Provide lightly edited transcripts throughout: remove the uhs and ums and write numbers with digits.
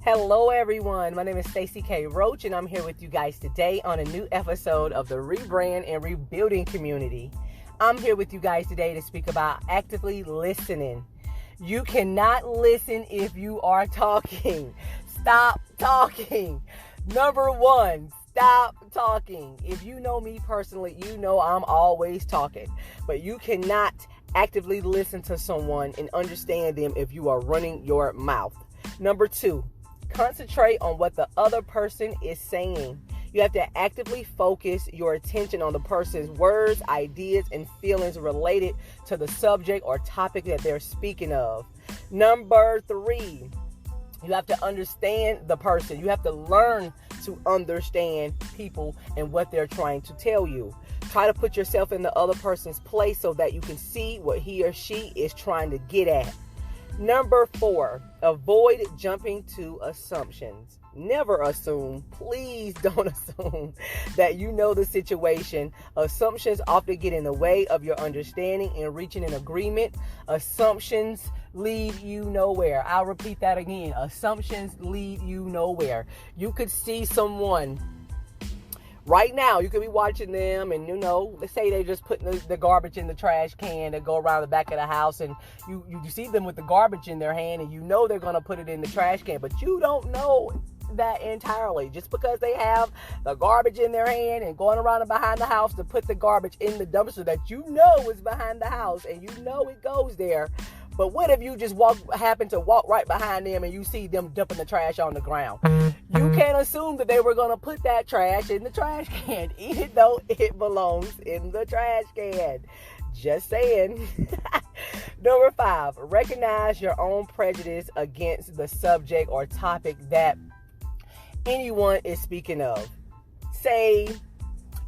Hello everyone, my name is Stacey K. Roach and I'm here with you guys today on a new episode of the Rebrand and Rebuilding Community. I'm here with you guys today to speak about actively listening. You cannot listen if you are talking. Stop talking. Number one, stop talking. If you know me personally, you know I'm always talking. But you cannot actively listen to someone and understand them if you are running your mouth. Number two, concentrate on what the other person is saying. You have to actively focus your attention on the person's words, ideas, and feelings related to the subject or topic that they're speaking of. Number three, you have to understand the person. You have to learn to understand people and what they're trying to tell you. Try to put yourself in the other person's place so that you can see what he or she is trying to get at. Number four, avoid jumping to assumptions. Never assume. Please don't assume that you know the situation. Assumptions often get in the way of your understanding and reaching an agreement. Assumptions lead you nowhere. I'll repeat that again. Assumptions lead you nowhere. You could see someone right now, you could be watching them and, let's say they just putting the garbage in the trash can that go around the back of the house, and you see them with the garbage in their hand and you know they're going to put it in the trash can, but you don't know that entirely. Just because they have the garbage in their hand and going around and behind the house to put the garbage in the dumpster that you know is behind the house and you know it goes there. But what if you just happen to walk right behind them and you see them dumping the trash on the ground? You can't assume that they were going to put that trash in the trash can, even though it belongs in the trash can. Just saying. Number five, recognize your own prejudice against the subject or topic that anyone is speaking of. Say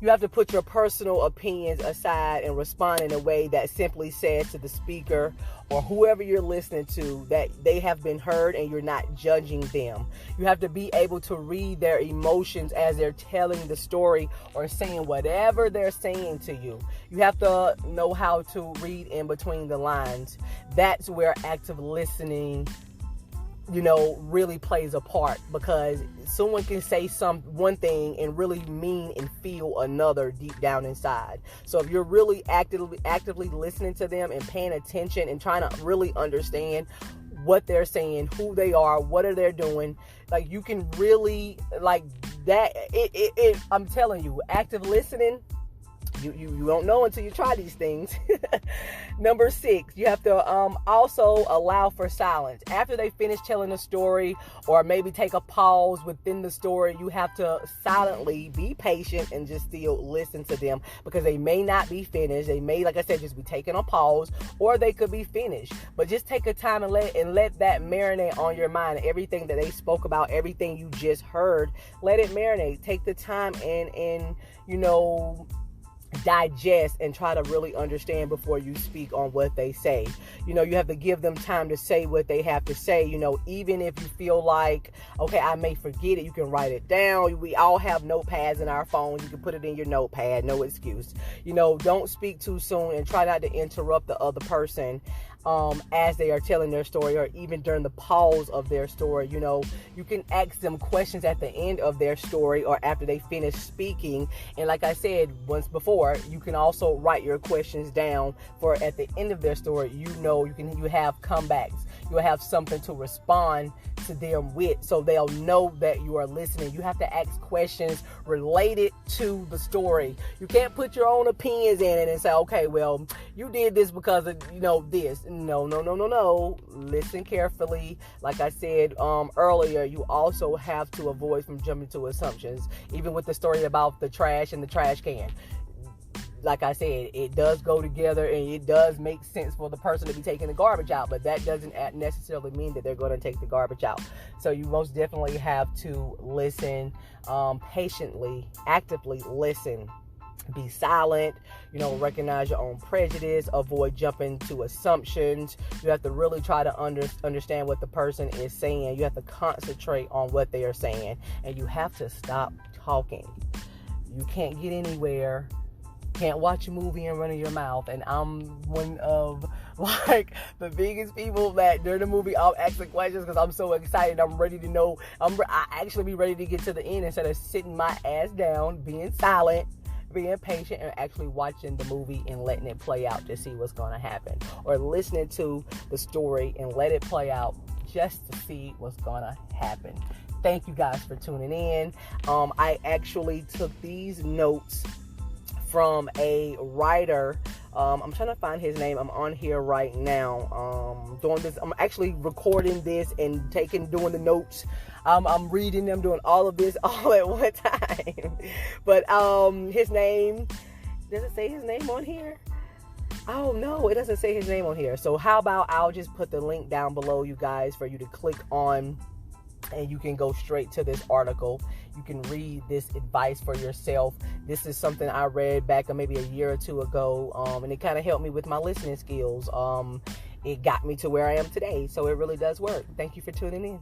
you have to put your personal opinions aside and respond in a way that simply says to the speaker or whoever you're listening to that they have been heard and you're not judging them. You have to be able to read their emotions as they're telling the story or saying whatever they're saying to you. You have to know how to read in between the lines. That's where active listening really plays a part, because someone can say one thing and really mean and feel another deep down inside. So if you're really actively listening to them and paying attention and trying to really understand what they're saying, who they are, what are they doing, like you can really like that. I'm telling you, active listening. You don't know until you try these things. Number six, you have to also allow for silence. After they finish telling a story or maybe take a pause within the story, you have to silently be patient and just still listen to them, because they may not be finished. They may, like I said, just be taking a pause, or they could be finished. But just take a time and let that marinate on your mind. Everything that they spoke about, everything you just heard, let it marinate. Take the time and digest and try to really understand before you speak on what they say. You have to give them time to say what they have to say. Even if you feel like, okay, I may forget it, you can write it down. We all have notepads in our phones. You can put it in your notepad. No excuse. Don't speak too soon, and try not to interrupt the other person as they are telling their story, or even during the pause of their story. You can ask them questions at the end of their story or after they finish speaking. And like I said once before, you can also write your questions down for at the end of their story. You have comebacks. You'll have something to respond to them with, so they'll know that you are listening. You have to ask questions related to the story. You can't put your own opinions in it and say, okay, well, you did this because of this. No. Listen carefully. Like I said earlier, you also have to avoid from jumping to assumptions. Even with the story about the trash and the trash can. Like I said, it does go together, and it does make sense for the person to be taking the garbage out, but that doesn't necessarily mean that they're going to take the garbage out. So you most definitely have to listen patiently, actively listen. Be silent, recognize your own prejudice, avoid jumping to assumptions. You have to really try to understand what the person is saying. You have to concentrate on what they are saying, and you have to stop talking. You can't get anywhere. Can't watch a movie and run in your mouth. And I'm one of like the biggest people that during the movie I'm asking questions because I'm so excited. I'm ready to know. I actually be ready to get to the end instead of sitting my ass down, being silent, being patient, and actually watching the movie and letting it play out to see what's going to happen, or listening to the story and let it play out just to see what's going to happen. Thank you guys for tuning in. I actually took these notes from a writer. I'm trying to find his name. I'm on here right now. Doing this. I'm actually recording this and doing the notes. I'm reading them, doing all of this all at one time. But his name, does it say his name on here? Oh no, it doesn't say his name on here. So how about I'll just put the link down below, you guys, for you to click on, and you can go straight to this article. You can read this advice for yourself. This is something I read back maybe a year or two ago, and it kind of helped me with my listening skills. It got me to where I am today, so it really does work. Thank you for tuning in.